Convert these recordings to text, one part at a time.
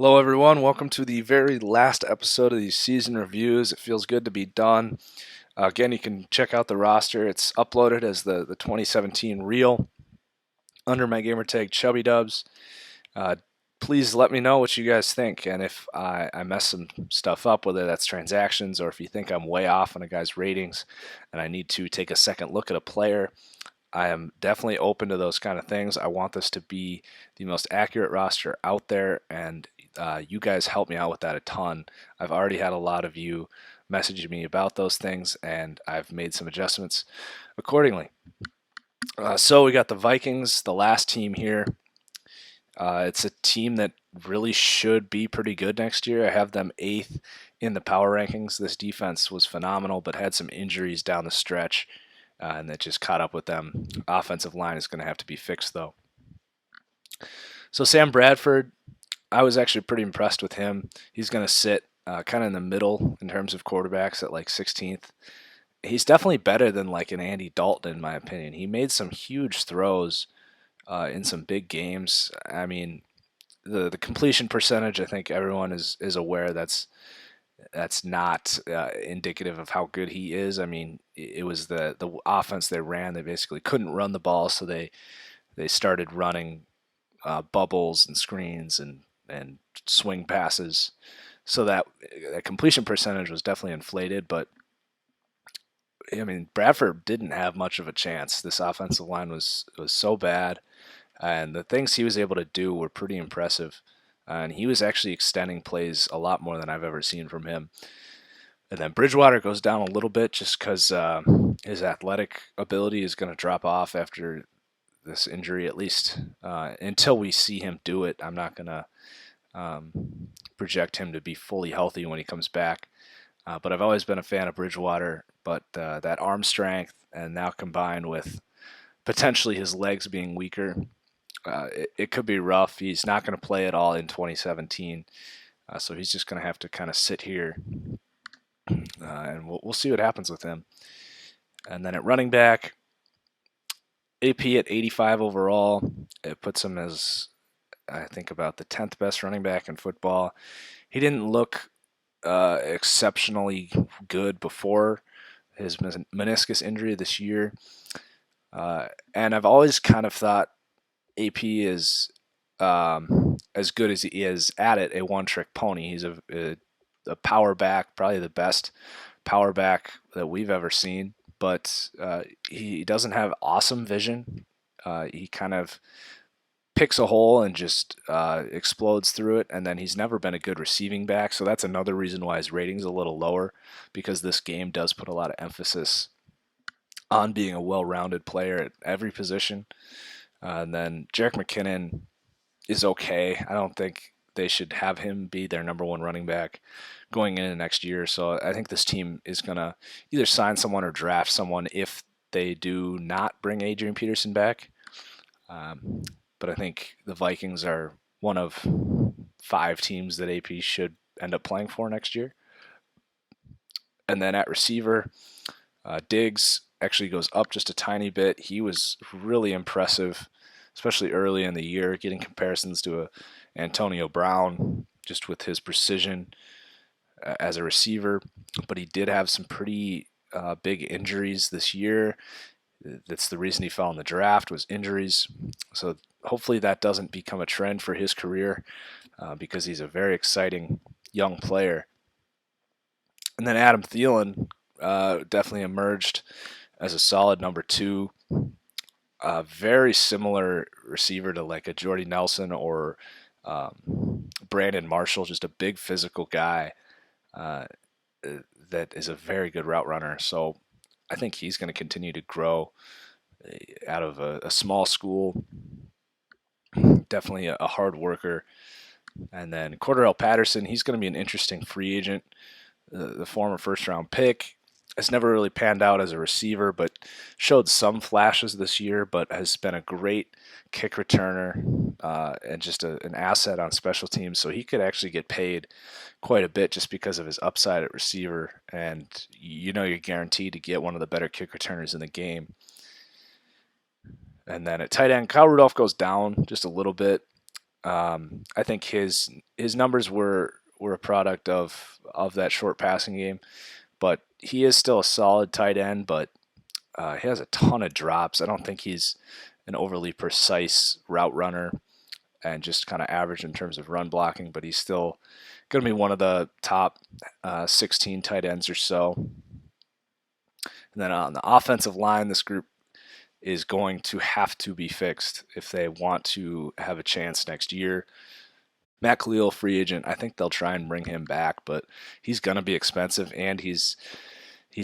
Hello, everyone. Welcome to the very last episode of these season reviews. It feels good to be done. Again, you can check out the roster. It's uploaded as the 2017 reel under my gamertag ChubbyDubs. Uh, please let me know what you guys think, and if I mess some stuff up, whether that's transactions or if you think I'm way off on a guy's ratings and I need to take a second look at a player. I am definitely open to those kind of things. I want this to be the most accurate roster out there, and you guys help me out with that a ton. I've already had a lot of you messaging me about those things, and I've made some adjustments accordingly. So we got the Vikings, the last team here. It's a team that really should be pretty good next year. I have them 8th in the power rankings. This defense was phenomenal, but had some injuries down the stretch, and that just caught up with them. Offensive line is going to have to be fixed, though. So Sam Bradford, I was actually pretty impressed with him. He's going to sit kind of in the middle in terms of quarterbacks at like 16th. He's definitely better than like an Andy Dalton, in my opinion. He made some huge throws in some big games. I mean, the completion percentage, I think everyone is aware that's not indicative of how good he is. I mean, it was the offense they ran. They basically couldn't run the ball, so they started running bubbles and screens and swing passes. So that completion percentage was definitely inflated, but I mean, Bradford didn't have much of a chance. This offensive line was so bad, and the things he was able to do were pretty impressive. And he was actually extending plays a lot more than I've ever seen from him. And then Bridgewater goes down a little bit just because his athletic ability is going to drop off after this injury, at least until we see him do it. I'm not going to project him to be fully healthy when he comes back. But I've always been a fan of Bridgewater. But that arm strength, and now combined with potentially his legs being weaker, it could be rough. He's not going to play at all in 2017. So he's just going to have to kind of sit here, and we'll see what happens with him. And then at running back, AP at 85 overall. It puts him as, I think, about the 10th best running back in football. He didn't look exceptionally good before his meniscus injury this year. And I've always kind of thought AP is as good as he is at it, a one-trick pony. He's a power back, probably the best power back that we've ever seen, but he doesn't have awesome vision. He kind of picks a hole and just explodes through it, and then he's never been a good receiving back, so that's another reason why his rating's a little lower, because this game does put a lot of emphasis on being a well-rounded player at every position. And then Jerick McKinnon is okay. I don't think they should have him be their number one running back going into next year. So I think this team is going to either sign someone or draft someone if they do not bring Adrian Peterson back. But I think the Vikings are one of 5 teams that AP should end up playing for next year. And then at receiver, Diggs actually goes up just a tiny bit. He was really impressive, especially early in the year, getting comparisons to Antonio Brown just with his precision as a receiver. But he did have some pretty big injuries this year. That's the reason he fell in the draft, was injuries. So hopefully that doesn't become a trend for his career, because he's a very exciting young player. And then Adam Thielen definitely emerged as a solid number 2. Very similar receiver to like a Jordy Nelson or Brandon Marshall, just a big physical guy that is a very good route runner. So I think he's going to continue to grow out of a small school. Definitely a hard worker. And then Cordarrelle Patterson, he's going to be an interesting free agent. The former first-round pick has never really panned out as a receiver, but showed some flashes this year, but has been a great kick returner and just an asset on special teams. So he could actually get paid quite a bit just because of his upside at receiver. And you're guaranteed to get one of the better kick returners in the game. And then at tight end, Kyle Rudolph goes down just a little bit. I think his numbers were a product of that short passing game, but he is still a solid tight end. But he has a ton of drops. I don't think he's an overly precise route runner, and just kind of average in terms of run blocking. But he's still going to be one of the top 16 tight ends or so. And then on the offensive line, this group is going to have to be fixed if they want to have a chance next year. Matt Khalil, free agent, I think they'll try and bring him back, but he's going to be expensive, and he's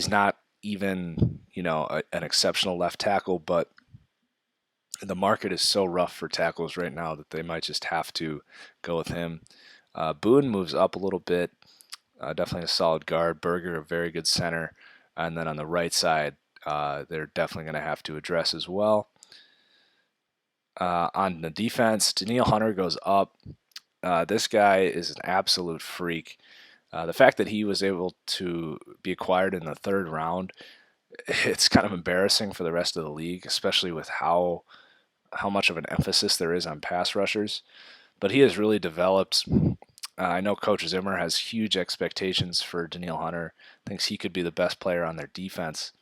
not even, an exceptional left tackle, but the market is so rough for tackles right now that they might just have to go with him. Boone moves up a little bit, definitely a solid guard. Berger, a very good center. And then on the right side, they're definitely going to have to address as well. On the defense, Danielle Hunter goes up. This guy is an absolute freak. The fact that he was able to be acquired in the third round, it's kind of embarrassing for the rest of the league, especially with how much of an emphasis there is on pass rushers. But he has really developed. I know Coach Zimmer has huge expectations for Danielle Hunter, thinks he could be the best player on their defense.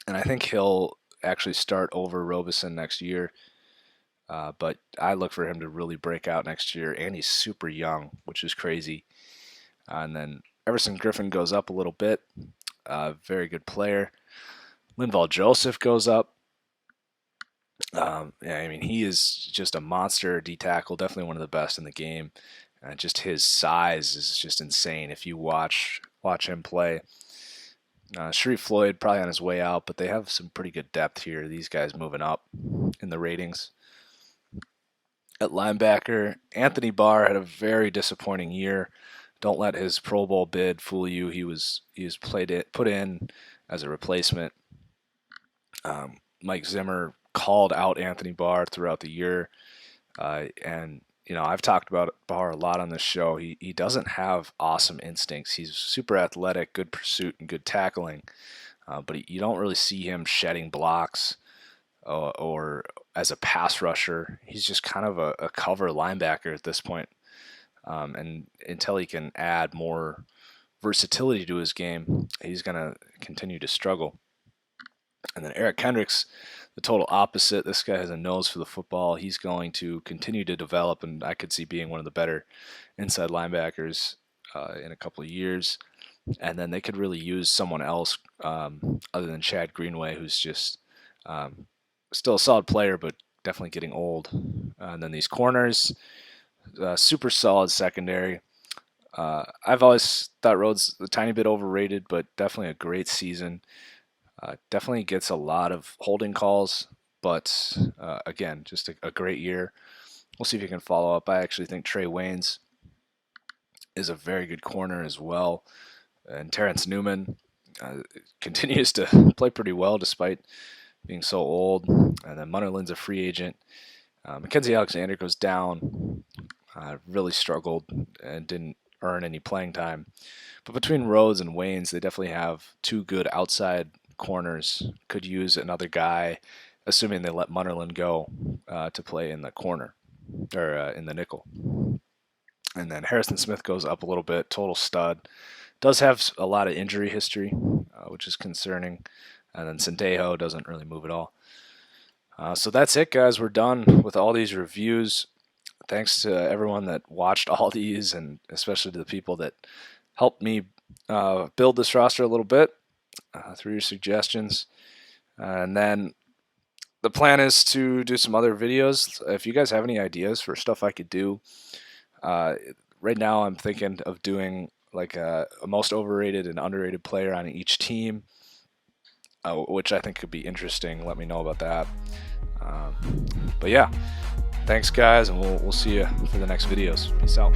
And I think he'll actually start over Robeson next year. But I look for him to really break out next year, and he's super young, which is crazy. And then Everson Griffin goes up a little bit. Very good player. Linval Joseph goes up. He is just a monster D-tackle, definitely one of the best in the game. Just his size is just insane if you watch him play. Sharif Floyd probably on his way out, but they have some pretty good depth here. These guys moving up in the ratings. At linebacker, Anthony Barr had a very disappointing year. Don't let his Pro Bowl bid fool you. He was put in as a replacement. Mike Zimmer called out Anthony Barr throughout the year, and I've talked about Barr a lot on this show. He doesn't have awesome instincts. He's super athletic, good pursuit, and good tackling, but you don't really see him shedding blocks or as a pass rusher. He's just kind of a cover linebacker at this point. And until he can add more versatility to his game, he's going to continue to struggle. And then Eric Kendricks, the total opposite. This guy has a nose for the football. He's going to continue to develop, and I could see being one of the better inside linebackers in a couple of years. And then they could really use someone else other than Chad Greenway, who's just still a solid player, but definitely getting old. And then these corners, super solid secondary. I've always thought Rhodes a tiny bit overrated, but definitely a great season. Definitely gets a lot of holding calls, but again, just a great year. We'll see if he can follow up. I actually think Trey Waynes is a very good corner as well. And Terrence Newman continues to play pretty well despite being so old. And then Munnerlin's a free agent. Mackenzie Alexander goes down. Really struggled and didn't earn any playing time. But between Rhodes and Waynes, they definitely have two good outside corners. Could use another guy, assuming they let Munnerlin go to play in the corner or in the nickel. And then Harrison Smith goes up a little bit, total stud. Does have a lot of injury history, which is concerning. And then Sendejo doesn't really move at all. So that's it, guys. We're done with all these reviews. Thanks to everyone that watched all these, and especially to the people that helped me build this roster a little bit through your suggestions. And then the plan is to do some other videos. If you guys have any ideas for stuff I could do, right now I'm thinking of doing like a most overrated and underrated player on each team, which I think could be interesting. Let me know about that. But yeah, thanks guys, and we'll see you for the next videos. Peace out.